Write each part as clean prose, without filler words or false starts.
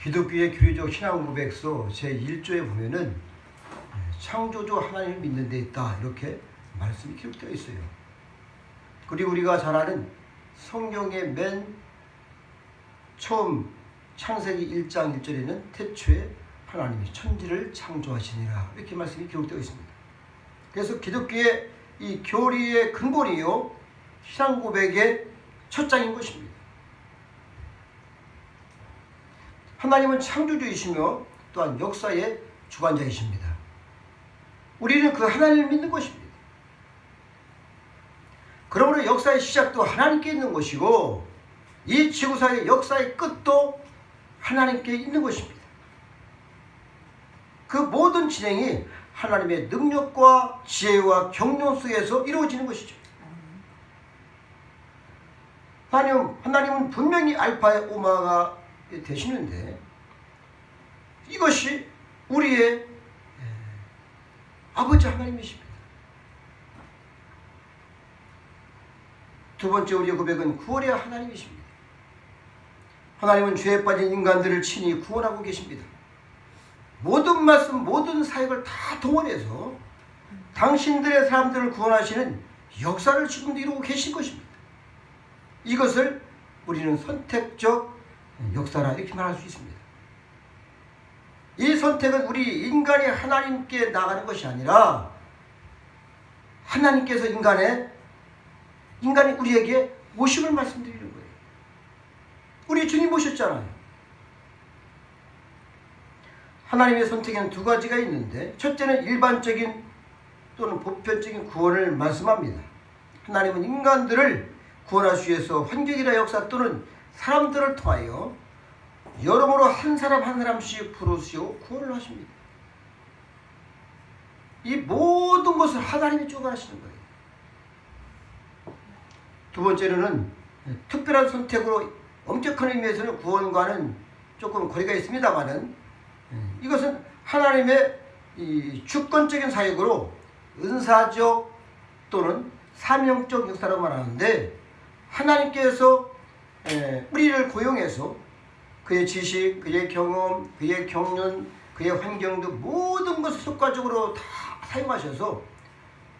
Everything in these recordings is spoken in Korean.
기독교의 교리적 신앙 고백서 제1조에 보면은 창조주 하나님을 믿는 데 있다 이렇게 말씀이 기록되어 있어요. 그리고 우리가 잘 아는 성경의 맨 처음 창세기 1장 1절에는 태초에 하나님이 천지를 창조하시니라 이렇게 말씀이 기록되어 있습니다. 그래서 기독교의 이 교리의 근본이요 신앙 고백의 첫 장인 것입니다. 하나님은 창조주이시며 또한 역사의 주관자이십니다. 우리는 그 하나님을 믿는 것입니다. 그러므로 역사의 시작도 하나님께 있는 것이고 이 지구사의 역사의 끝도 하나님께 있는 것입니다. 그 모든 진행이 하나님의 능력과 지혜와 경륜 속에서 이루어지는 것이죠. 하나님은 분명히 알파의 오마가 되시는데 이것이 우리의 아버지 하나님이십니다. 두 번째 우리의 고백은 구원의 하나님이십니다. 하나님은 죄에 빠진 인간들을 친히 구원하고 계십니다. 모든 말씀, 모든 사역을 다 동원해서 당신들의 사람들을 구원하시는 역사를 지금도 이루고 계신 것입니다. 이것을 우리는 선택적 역사라 이렇게 말할 수 있습니다. 이 선택은 우리 인간이 하나님께 나가는 것이 아니라 하나님께서 인간이 우리에게 오심을 말씀드리는 거예요. 우리 주님 오셨잖아요. 하나님의 선택에는 두 가지가 있는데 첫째는 일반적인 또는 보편적인 구원을 말씀합니다. 하나님은 인간들을 구원하시기 위해서 환경이나 역사 또는 사람들을 통하여 여러모로 한 사람 한 사람씩 부르시고 구원을 하십니다. 이 모든 것을 하나님이 주관하시는 거예요. 두 번째로는 특별한 선택으로 엄격한 의미에서는 구원과는 조금 거리가 있습니다만은 이것은 하나님의 이 주권적인 사역으로 은사적 또는 사명적 역사라고 말하는데 하나님께서 우리를 고용해서 그의 지식, 그의 경험, 그의 경륜, 그의 환경 등 모든 것을 효과적으로 다 사용하셔서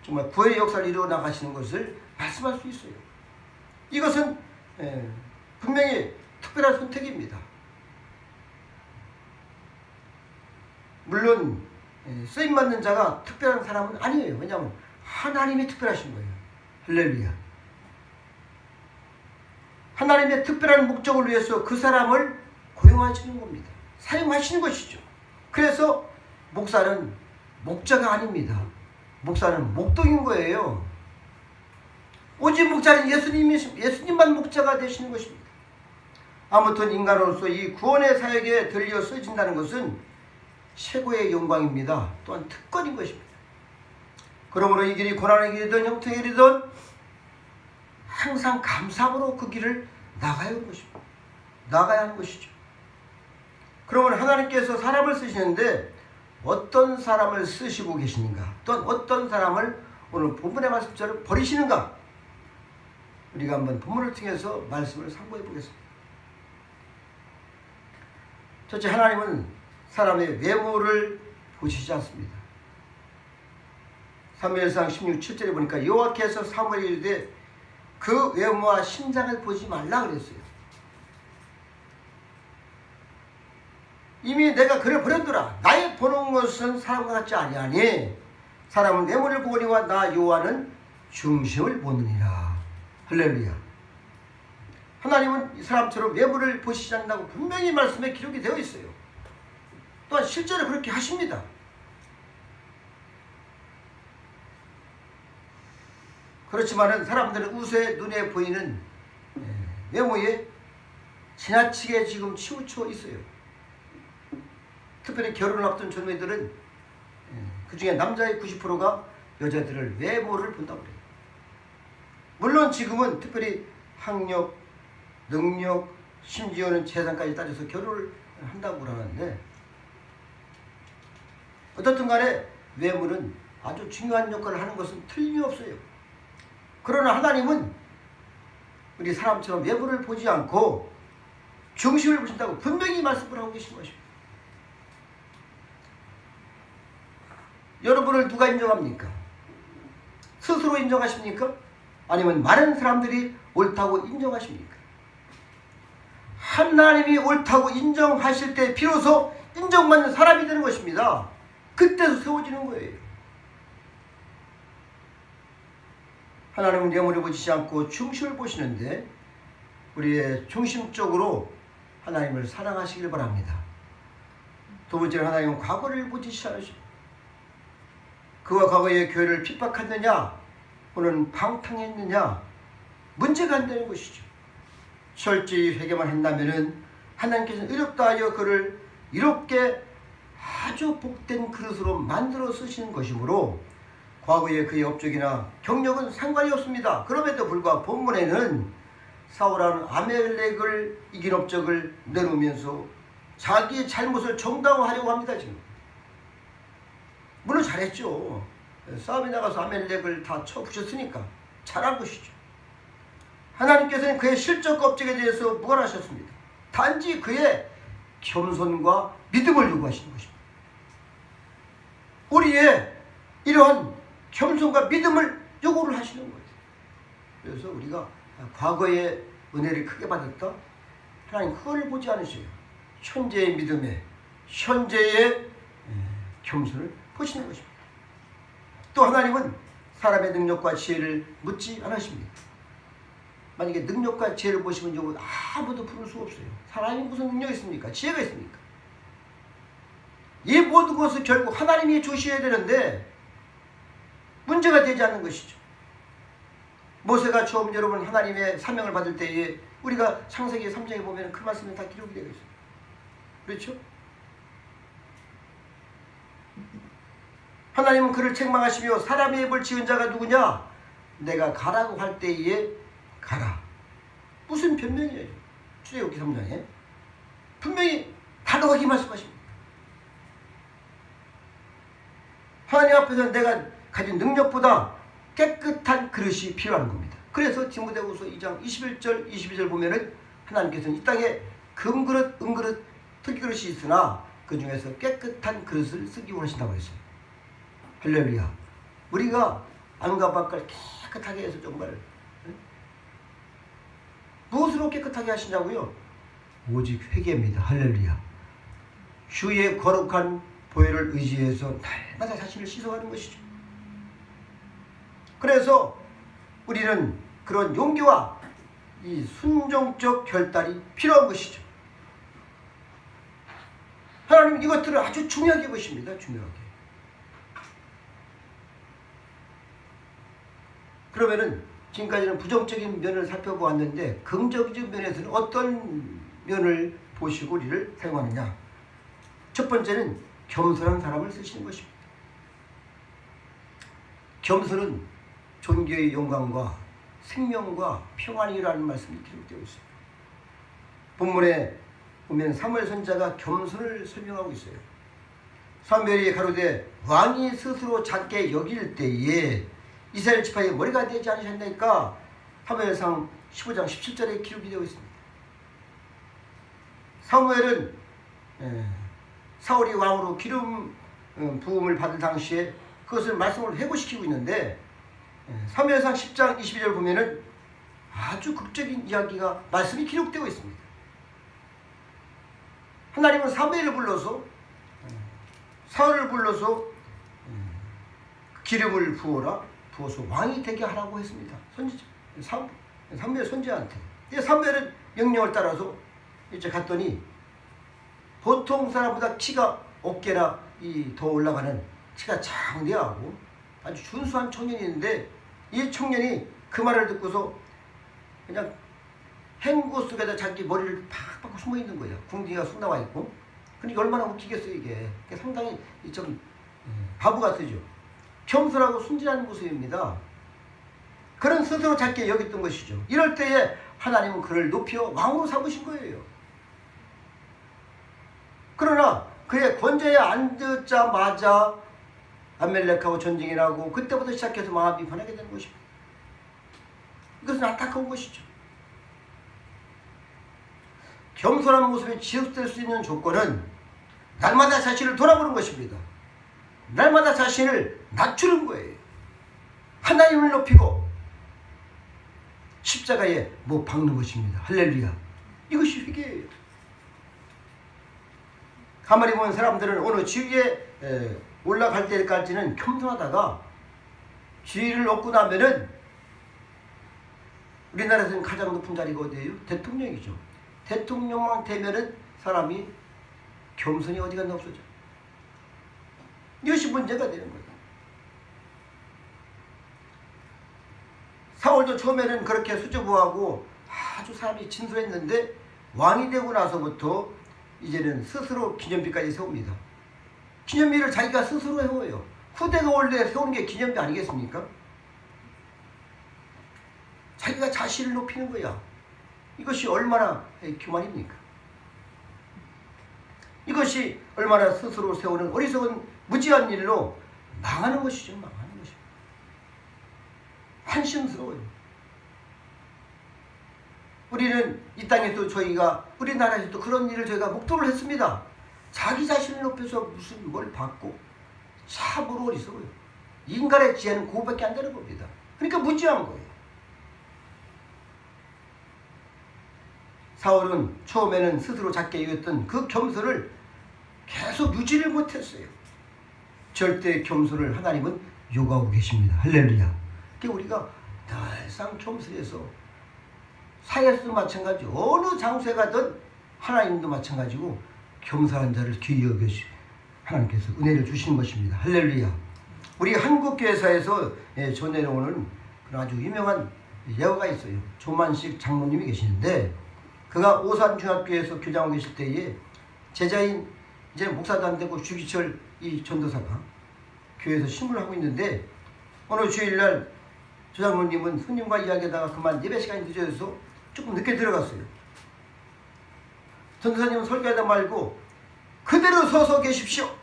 정말 구원의 역사를 이루어 나가시는 것을 말씀할 수 있어요. 이것은 분명히 특별한 선택입니다. 물론 쓰임받는 자가 특별한 사람은 아니에요. 왜냐하면 하나님이 특별하신 거예요. 할렐루야. 하나님의 특별한 목적을 위해서 그 사람을 고용하시는 겁니다. 사용하시는 것이죠. 그래서 목사는 목자가 아닙니다. 목사는 목동인 거예요. 오직 목자는 예수님만 목자가 되시는 것입니다. 아무튼 인간으로서 이 구원의 사역에 들려 쓰여진다는 것은 최고의 영광입니다. 또한 특권인 것입니다. 그러므로 이 길이 고난의 길이든 형통의 길이든 항상 감사함으로 그 길을 나가야 하는 것입니다. 나가야 하는 것이죠. 그러면 하나님께서 사람을 쓰시는데 어떤 사람을 쓰시고 계시는가? 또한 어떤 사람을 오늘 본문의 말씀처럼 버리시는가? 우리가 한번 본문을 통해서 말씀을 상고해 보겠습니다. 첫째, 하나님은 사람의 외모를 보시지 않습니다. 사무엘상 16, 7절에 보니까 여호와께서 사무엘에게 이르되 그 외모와 신장을 보지 말라 그랬어요. 이미 내가 그래 버렸더라. 나의 보는 것은 사람과 같지 아니하니 사람은 외모를 보거니와 나 여호와는 중심을 보느니라. 할렐루야. 하나님은 이 사람처럼 외모를 보시지 않는다고 분명히 말씀에 기록이 되어 있어요. 또한 실제로 그렇게 하십니다. 그렇지만은 사람들은 우세 눈에 보이는 외모에 지나치게 지금 치우쳐 있어요. 특별히 결혼을 앞둔 젊은이들은 그 중에 남자의 90%가 여자들을 외모를 본다고 그래요. 물론 지금은 특별히 학력, 능력, 심지어는 재산까지 따져서 결혼을 한다고 그러는데 어떻든 간에 외모는 아주 중요한 역할을 하는 것은 틀림없어요. 그러나 하나님은 우리 사람처럼 외모를 보지 않고 중심을 보신다고 분명히 말씀을 하고 계신 것입니다. 여러분을 누가 인정합니까? 스스로 인정하십니까? 아니면 많은 사람들이 옳다고 인정하십니까? 하나님이 옳다고 인정하실 때 비로소 인정받는 사람이 되는 것입니다. 그때서 세워지는 거예요. 하나님은 뇌물을 보시지 않고 중심을 보시는데 우리의 중심적으로 하나님을 사랑하시길 바랍니다. 두 번째는 하나님은 과거를 보지 않으십니다. 그와 과거의 교회를 핍박했느냐 또는 방탕했느냐 문제가 안 되는 것이죠. 철저히 회개만 한다면 하나님께서는 의롭다 하여 그를 이롭게 아주 복된 그릇으로 만들어 쓰시는 것이므로 과거의 그의 업적이나 경력은 상관이 없습니다. 그럼에도 불구하고 본문에는 사울은 아멜렉을 이긴 업적을 내놓으면서 자기의 잘못을 정당화하려고 합니다. 지금 물론 잘했죠. 싸움에 나가서 아멜렉을 다 쳐부셨으니까 잘한 것이죠. 하나님께서는 그의 실적 업적에 대해서 무관하셨습니다. 단지 그의 겸손과 믿음을 요구하시는 것입니다. 우리의 이러한 겸손과 믿음을 요구를 하시는 거예요. 그래서 우리가 과거의 은혜를 크게 받았다? 하나님 그걸 보지 않으셔요. 현재의 믿음에 현재의 겸손을 보시는 것입니다. 또 하나님은 사람의 능력과 지혜를 묻지 않으십니다. 만약에 능력과 지혜를 보시면 아무도 부를 수 없어요. 사람이 무슨 능력이 있습니까? 지혜가 있습니까? 이 모든 것을 결국 하나님이 주셔야 되는데 문제가 되지 않는 것이죠. 모세가 처음 여러분 하나님의 사명을 받을 때에 우리가 창세기 3장에 보면 그 말씀이 다 기록이 되어 있어요. 그렇죠? 하나님은 그를 책망하시며 사람의 입을 지은 자가 누구냐? 내가 가라고 할 때에 가라. 무슨 변명이에요? 출애굽기 3장에 분명히 단호하게 말씀하십니다. 하나님 앞에서 내가 가진 능력보다 깨끗한 그릇이 필요한 겁니다. 그래서 디모데후서 2장 21절 22절 보면은 하나님께서는 이 땅에 금그릇 은그릇 특그릇이 있으나 그 중에서 깨끗한 그릇을 쓰기 원하신다고 했어요. 할렐루야. 우리가 안과 밖을 깨끗하게 해서 정말 무엇으로 깨끗하게 하시냐고요? 오직 회개입니다. 할렐루야. 주의 거룩한 보혈을 의지해서 날마다 자신을 씻어가는 것이죠. 그래서 우리는 그런 용기와 이 순종적 결단이 필요한 것이죠. 하나님은 이것들을 아주 중요하게 보십니다. 중요하게. 그러면은 지금까지는 부정적인 면을 살펴보았는데 긍정적인 면에서는 어떤 면을 보시고 우리를 사용하느냐. 첫 번째는 겸손한 사람을 쓰시는 것입니다. 겸손은 존귀의 영광과 생명과 평안이라는 말씀이 기록되어 있습니다. 본문에 보면 사무엘 선지자가 겸손을 설명하고 있어요. 사무엘이 가로되 왕이 스스로 작게 여길 때에 이스라엘 지파의 머리가 되지 않으셨나이까? 사무엘상 15장 17절에 기록이 되어 있습니다. 사무엘은 사울이 왕으로 기름 부음을 받을 당시에 그것을 말씀으로 회고시키고 있는데 사무엘상 10장 22절 보면은 아주 극적인 이야기가 말씀이 기록되어 있습니다. 하나님은 사무엘을 불러서 사울을 불러서 기름을 부어서 왕이 되게 하라고 했습니다. 선지자 사무엘 선지자한테. 사무엘은 명령을 따라서 이제 갔더니 보통 사람보다 키가 어깨나 더 올라가는 키가 장대하고 아주 준수한 청년이었는데 이 청년이 그 말을 듣고서 그냥 행구 속에다 자기 머리를 팍 박고 숨어 있는 거예요. 궁둥이가 쑥 나와 있고. 그러니까 얼마나 웃기겠어요 이게. 상당히 좀 바보 같으죠. 겸손하고 순진한 모습입니다. 그런 스스로 작게 여겼던 것이죠. 이럴 때에 하나님은 그를 높여 왕으로 삼으신 거예요. 그러나 그의 권좌에 앉자마자 아멜렉하고 전쟁이 나고 그때부터 시작해서 마음이 변하게 되는 것입니다. 이것은 안타까운 것이죠. 겸손한 모습이 지속될 수 있는 조건은 날마다 자신을 돌아보는 것입니다. 날마다 자신을 낮추는 거예요. 하나님을 높이고 십자가에 못 박는 것입니다. 할렐루야. 이것이 회개예요. 가만히 보면 사람들은 어느 지위에 올라갈 때까지는 겸손하다가 지위를 얻고 나면은 우리나라에서는 가장 높은 자리가 어디예요? 대통령이죠. 대통령만 되면은 사람이 겸손이 어디 갔나 없어져. 이것이 문제가 되는 거예요. 사울도 처음에는 그렇게 수줍어하고 아주 사람이 진솔했는데 왕이 되고 나서부터 이제는 스스로 기념비까지 세웁니다. 기념비를 자기가 스스로 세워요. 후대가 원래 세우는 게 기념비 아니겠습니까? 자기가 자신을 높이는 거야. 이것이 얼마나 교만입니까? 이것이 얼마나 스스로 세우는 어리석은 무지한 일로 망하는 것이죠. 망하는 것이죠. 한심스러워요. 우리는 이 땅에도 저희가 우리나라에서도 그런 일을 저희가 목도를 했습니다. 자기 자신을 높여서 무슨 뭘 받고 참으로 어리석어요. 인간의 지혜는 그거밖에 안 되는 겁니다. 그러니까 무지한 거예요. 사울은 처음에는 스스로 작게 여겼던 그 겸손을 계속 유지를 못했어요. 절대 겸손을 하나님은 요구하고 계십니다. 할렐루야. 그러니까 우리가 늘상 겸손해서 사회에서도 마찬가지, 어느 장소에 가든 하나님도 마찬가지고 겸손한 자를 귀히 여기시 하나님께서 은혜를 주시는 것입니다. 할렐루야. 우리 한국교회사에서 전해오는 아주 유명한 예화가 있어요. 조만식 장로님이 계시는데 그가 오산중학교에서 교장하고 계실 때에 제자인 이제 목사도 안 되고 주기철 이 전도사가 교회에서 신문을 하고 있는데 어느 주일날 조 장로님은 손님과 이야기하다가 그만 예배 시간이 늦어져서 조금 늦게 들어갔어요. 전도사님은 설교하다 말고 그대로 서서 계십시오.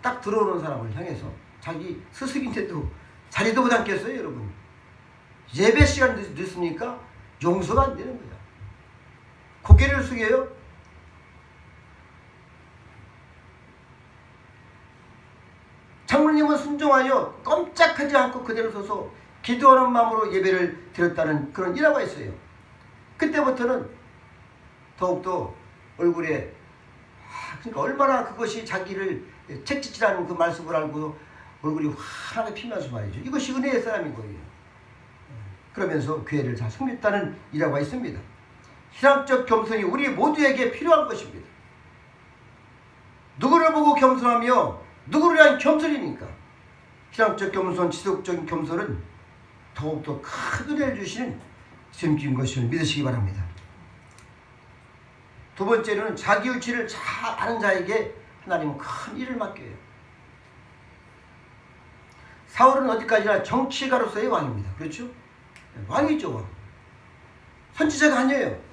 딱 들어오는 사람을 향해서 자기 스승인데도 자리도 못 앉겠어요, 여러분. 예배 시간 늦으니까 용서가 안 되는 거야. 고개를 숙여요. 장로님은 순종하여 꼼짝하지 않고 그대로 서서 기도하는 마음으로 예배를 드렸다는 그런 일화가 있어요. 그때부터는 더욱더 얼굴에 그러니까 얼마나 그것이 자기를 책짓이라는 그 말씀을 알고 얼굴이 환하게 피면서 말이죠. 이것이 은혜의 사람인 거예요. 그러면서 교회를 잘 섬겼다는 일화가 있습니다. 신앙적 겸손이 우리 모두에게 필요한 것입니다. 누구를 보고 겸손하며 누구를 위한 겸손입니까? 신앙적 겸손, 지속적인 겸손은 더욱더 큰 은혜를 주시는 주님인 것을 믿으시기 바랍니다. 두 번째로는 자기 위치를 잘 아는 자에게 하나님은 큰 일을 맡겨요. 사울은 어디까지나 정치가로서의 왕입니다. 그렇죠? 왕이죠, 왕. 선지자가 아니에요.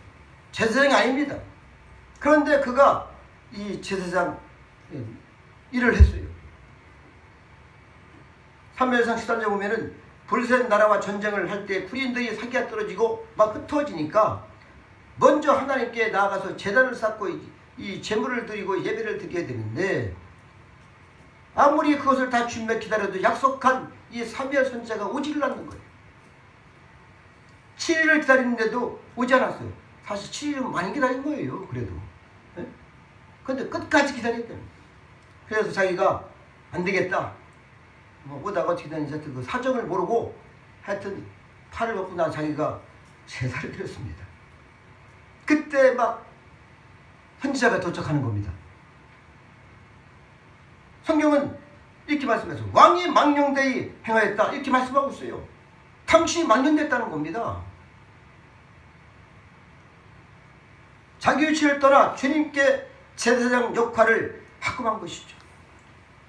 제사장이 아닙니다. 그런데 그가 이 제사장 일을 했어요. 사무엘상 13장 보면은 블레셋 나라와 전쟁을 할 때 군인들이 사기가 떨어지고 막 흩어지니까 먼저 하나님께 나아가서 제단을 쌓고 이 제물을 드리고 예배를 드려야 되는데 아무리 그것을 다 준비해 기다려도 약속한 이 사무엘 선지자가 오지를 않는 거예요. 7일을 기다리는데도 오지 않았어요. 사실 7일은 많이 기다린 거예요. 그래도. 그런데 끝까지 기다렸대요. 그래서 자기가 안 되겠다. 오다가 어떻게 되는지 그 사정을 모르고 하여튼 팔을 먹고 나 자기가 제사를 드렸습니다. 그때 막 선지자가 도착하는 겁니다. 성경은 이렇게 말씀해서 왕이 망령되이 행하였다 이렇게 말씀하고 있어요. 당신이 망령됐다는 겁니다. 자기 위치를 떠나 주님께 제사장 역할을 하고만 것이죠.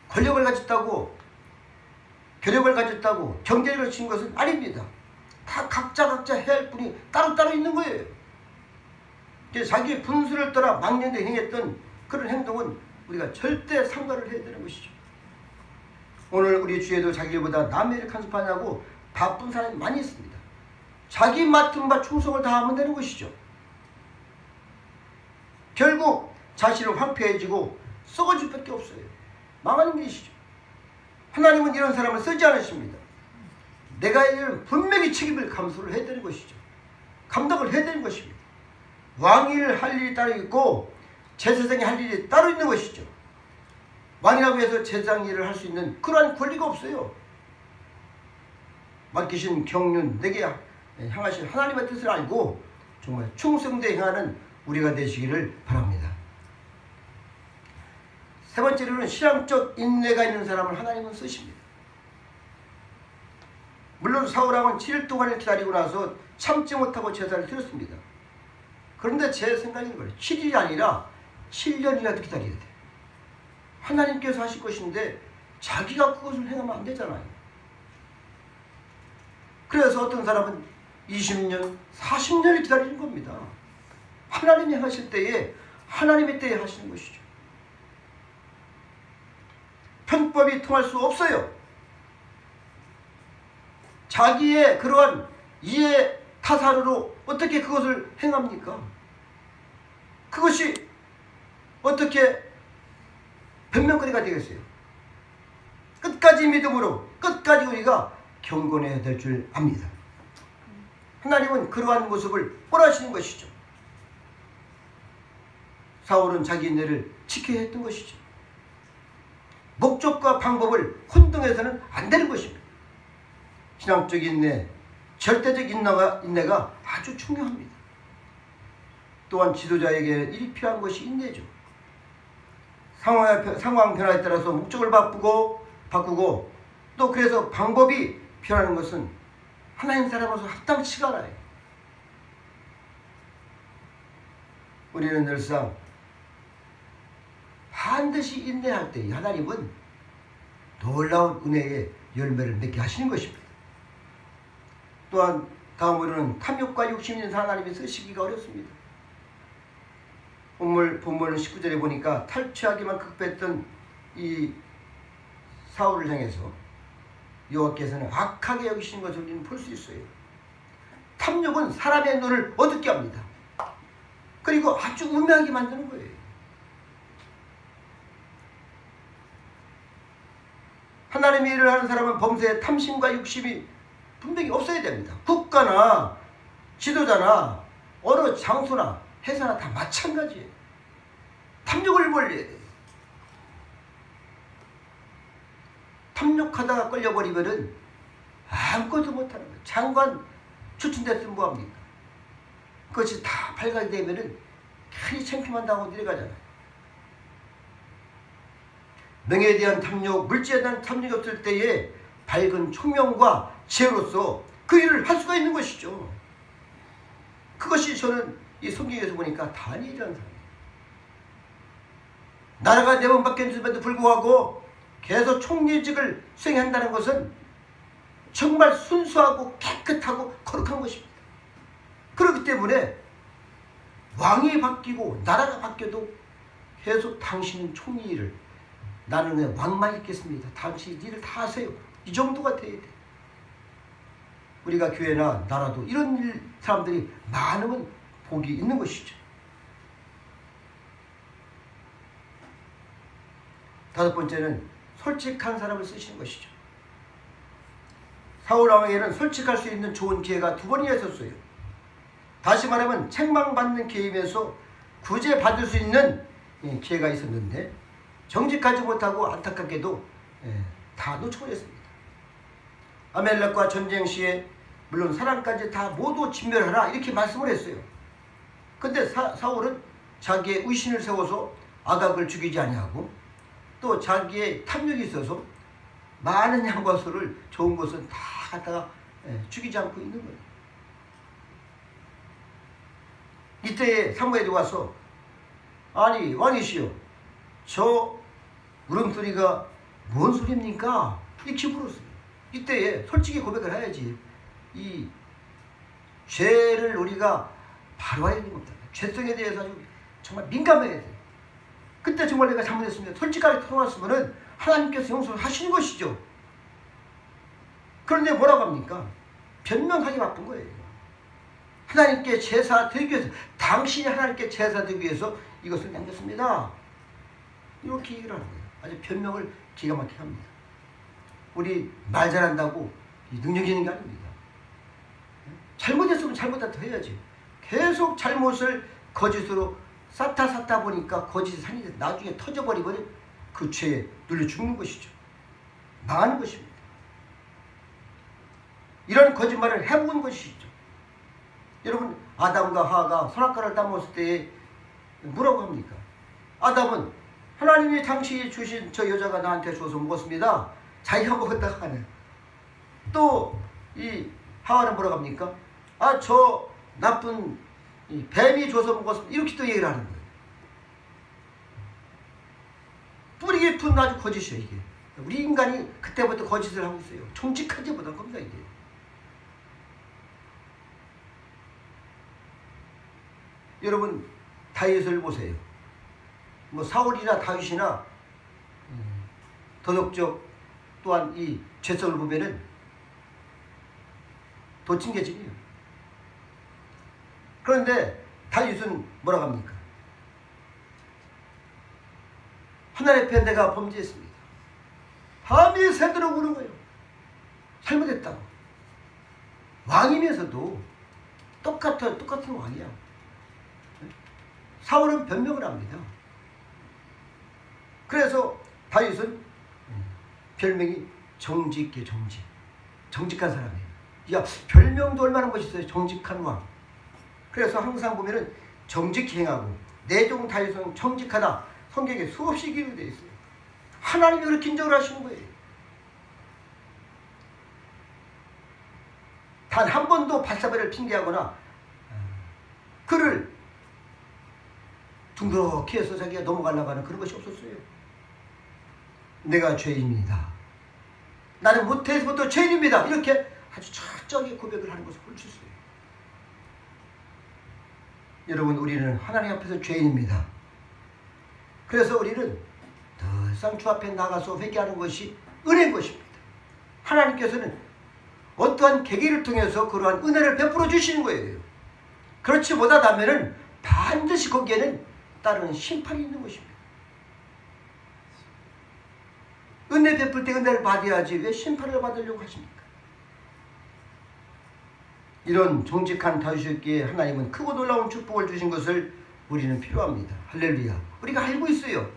권력을 가졌다고 결력을 가졌다고 경제력을 진 것은 아닙니다. 다 각자 해야 할 분이 따로따로 있는 거예요. 자기의 분수를 떠나 망령되이 행했던 그런 행동은 우리가 절대 삼가를 해야 되는 것이죠. 오늘 우리 주에도 자기 일보다 남의 일을 간섭하냐고 바쁜 사람이 많이 있습니다. 자기 맡은 바 충성을 다하면 되는 것이죠. 결국 자신은 황폐해지고 썩어질 밖에 없어요. 망하는 것이죠. 하나님은 이런 사람을 쓰지 않으십니다. 내가 이런 분명히 책임을 감수를 해야 되는 것이죠. 감당을 해야 되는 것입니다. 왕일 할 일이 따로 있고 제사장이 할 일이 따로 있는 것이죠. 왕이라고 해서 제사장 일을 할 수 있는 그러한 권리가 없어요. 맡기신 경륜 내게 향하신 하나님의 뜻을 알고 정말 충성되게 행하는 우리가 되시기를 바랍니다. 세 번째로는 신앙적 인내가 있는 사람을 하나님은 쓰십니다. 물론 사울왕은 7일 동안을 기다리고 나서 참지 못하고 제사를 드렸습니다. 그런데 제 생각인 거예요. 7일이 아니라 7년이라도 기다려야 돼. 하나님께서 하실 것인데 자기가 그것을 행하면 안 되잖아요. 그래서 어떤 사람은 20년, 40년을 기다리는 겁니다. 하나님이 하실 때에 하나님의 때에 하시는 것이죠. 편법이 통할 수 없어요. 자기의 그러한 이해 타산으로 어떻게 그것을 행합니까? 그것이 어떻게 변명거리가 되겠어요? 끝까지 믿음으로 끝까지 우리가 경건해야 될 줄 압니다. 하나님은 그러한 모습을 원하시는 것이죠. 사울은 자기 인내를 지켜야 했던 것이죠. 목적과 방법을 혼동해서는 안 되는 것입니다. 신앙적 인내, 절대적 인내가 아주 중요합니다. 또한 지도자에게 일이 필요한 것이 인내죠. 상황 변화에 따라서 목적을 바꾸고 또 그래서 방법이 변하는 것은 하나님 사람으로서 합당치가 않아요. 우리는 늘상 반드시 인내할 때 하나님은 놀라운 은혜의 열매를 맺게 하시는 것입니다. 또한 다음으로는 탐욕과 욕심이 있는 하나님이 쓰시기가 어렵습니다. 본문 19절에 보니까 탈취하기만 급했던 이 사울을 향해서 여호와께서는 악하게 여기시는 것을 우리는 볼 수 있어요. 탐욕은 사람의 눈을 어둡게 합니다. 그리고 아주 우매하게 만드는 거예요. 하나님의 일을 하는 사람은 범죄에 탐심과 욕심이 분명히 없어야 됩니다. 국가나 지도자나 어느 장소나 회사나 다 마찬가지예요. 탐욕을 멀리해야 돼요. 탐욕하다가 끌려버리면은 아무것도 못하는 거예요. 장관 추천됐으면 뭐합니까? 그것이 다 발각되면은 괜히 창피만다고 내려가잖아요. 명예에 대한 탐욕, 물질에 대한 탐욕이 없을 때에 밝은 총명과 지혜로서 그 일을 할 수가 있는 것이죠. 그것이 저는 이 성경에서 보니까 다니엘이라는 사람이에요. 나라가 4번 바뀌었음에도 불구하고 계속 총리직을 수행한다는 것은 정말 순수하고 깨끗하고 거룩한 것입니다. 그렇기 때문에 왕이 바뀌고 나라가 바뀌어도 계속 당신은 총리 일을 나는 왕만 있겠습니다. 당신 일을 다 하세요. 이 정도가 돼야 돼. 우리가 교회나 나라도 이런 사람들이 많으면 복이 있는 것이죠. 5번째는 솔직한 사람을 쓰시는 것이죠. 사울 왕에게는 솔직할 수 있는 좋은 기회가 2번이나 있었어요. 다시 말하면 책망받는 기회에서 구제받을 수 있는 기회가 있었는데 정직하지 못하고 안타깝게도 다 놓쳐버렸습니다. 아멜렉과 전쟁 시에 물론 사람까지 다 모두 진멸하라 이렇게 말씀을 했어요. 근데 사울은 자기의 의신을 세워서 아각을 죽이지 아니하고 또 자기의 탐욕이 있어서 많은 양과 소를 좋은 것은 다 갖다가 죽이지 않고 있는 거예요. 이때에 사무엘이 와서 아니 왕이시여 저 울음소리가 뭔 소리입니까? 이렇게 물었어요. 이때에 솔직히 고백을 해야지. 이 죄를 우리가 바로 해야 되는 겁니다. 죄성에 대해서 아주 정말 민감해야 돼요. 그때 정말 내가 잘못했습니다. 솔직하게 털어놨으면 하나님께서 용서를 하시는 것이죠. 그런데 뭐라고 합니까? 변명하기 바쁜 거예요. 하나님께 제사 드리기 위해서 당신이 하나님께 제사 드리기 위해서 이것을 남겼습니다. 이렇게 얘기를 하는 거예요. 아주 변명을 기가 막히게 합니다. 우리 말 잘한다고 능력 있는 게 아닙니다. 잘못했으면 잘못했다 해야지. 계속 잘못을 거짓으로 쌓다 보니까 거짓이 산이 나중에 터져버리면 그 죄에 눌려 죽는 것이죠. 망하는 것입니다. 이런 거짓말을 해본 것이죠. 여러분, 아담과 하와가 선악과를 따먹었을 때 뭐라고 합니까? 아담은 하나님이 당신이 주신 저 여자가 나한테 줘서 먹었습니다. 자기가 먹었다가 하네. 또 이 하와는 뭐라고 합니까? 아, 저 나쁜 이 뱀이 줘서 먹었습니다. 이렇게 또 얘기를 하는 거예요. 뿌리 깊은 아주 거짓이에요, 이게. 우리 인간이 그때부터 거짓을 하고 있어요. 정직하지 못한 겁니다, 이게. 여러분, 다윗을 보세요. 뭐 사울이나 다윗이나 도덕적 또한 이 죄성을 보면은 도찐개찐이에요. 그런데 다윗은 뭐라고 합니까? 하나님 앞에 내가 범죄했습니다. 밤이 새도록 우는 거예요. 잘못했다고. 왕이면서도 똑같은 왕이야. 사울은 변명을 합니다. 그래서 다윗은 별명이 정직한 사람이에요. 야, 별명도 얼마나 멋있어요. 정직한 왕. 그래서 항상 보면은 정직히 행하고 내종 다윗은 정직하다. 성경에 수없이 기록되어 있어요. 하나님이 그렇게 인정을 하시는 거예요. 단 한 번도 바사바를 핑계하거나 그를 둥그렇게 해서 자기가 넘어가려고 하는 그런 것이 없었어요. 내가 죄인입니다. 나는 못해서부터 죄인입니다. 이렇게 아주 철저하게 고백을 하는 것을 볼 수 있어요. 여러분, 우리는 하나님 앞에서 죄인입니다. 그래서 우리는 늘상 주 앞에 나가서 회개하는 것이 은혜인 것입니다. 하나님께서는 어떠한 계기를 통해서 그러한 은혜를 베풀어 주시는 거예요. 그렇지 못하다면 반드시 거기에는 따르는 심판이 있는 것입니다. 은혜 베풀 때 은혜를 받아야지 왜 심판을 받으려고 하십니까? 이런 정직한 다윗에게 하나님은 크고 놀라운 축복을 주신 것을 우리는 필요합니다. 할렐루야. 우리가 알고 있어요.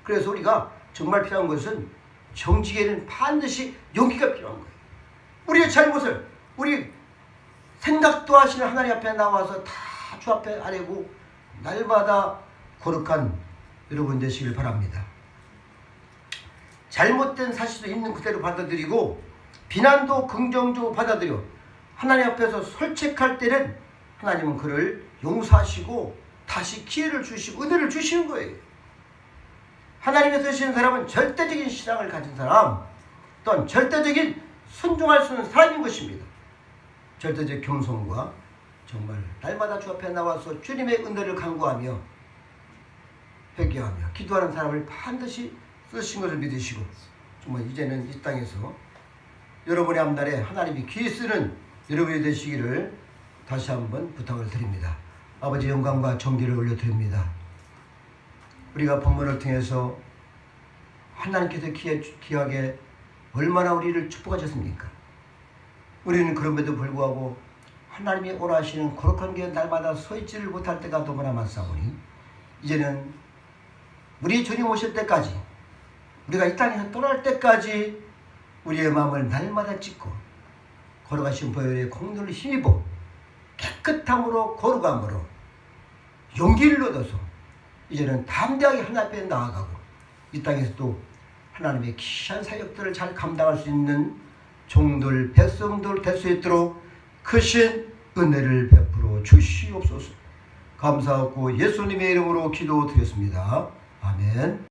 그래서 우리가 정말 필요한 것은 정직에는 반드시 용기가 필요한 거예요. 우리의 잘못을 우리 생각도 하시는 하나님 앞에 나와서 다 주 앞에 아뢰고 날마다 거룩한 여러분 되시길 바랍니다. 잘못된 사실도 있는 그대로 받아들이고 비난도 긍정적으로 받아들여 하나님 앞에서 솔직할 때는 하나님은 그를 용서하시고 다시 기회를 주시고 은혜를 주시는 거예요. 하나님의 쓰시는 사람은 절대적인 신앙을 가진 사람, 또한 절대적인 순종할 수 있는 사람인 것입니다. 절대적 겸손과 정말 날마다 주 앞에 나와서 주님의 은혜를 간구하며 회개하며 기도하는 사람을 반드시 쓰신 것을 믿으시고 정말 이제는 이 땅에서 여러분의 앞날에 하나님이 귀히 쓰는 여러분이 되시기를 다시 한번 부탁을 드립니다. 아버지 영광과 존귀를 올려드립니다. 우리가 본문을 통해서 하나님께서 귀하게 얼마나 우리를 축복하셨습니까? 우리는 그럼에도 불구하고 하나님이 원하시는 거룩한 게 날마다 서 있지를 못할 때가 너무나 많사오니 이제는 우리 주님 오실 때까지 우리가 이 땅에서 떠날 때까지 우리의 마음을 날마다 찢고 걸어가신 보혈의 공로를 힘입어 깨끗함으로 거룩함으로 용기를 얻어서 이제는 담대하게 하나님 앞에 나아가고 이 땅에서 또 하나님의 귀한 사역들을 잘 감당할 수 있는 종들, 백성들 될 수 있도록 크신 은혜를 베풀어 주시옵소서. 감사하고 예수님의 이름으로 기도드렸습니다. 아멘.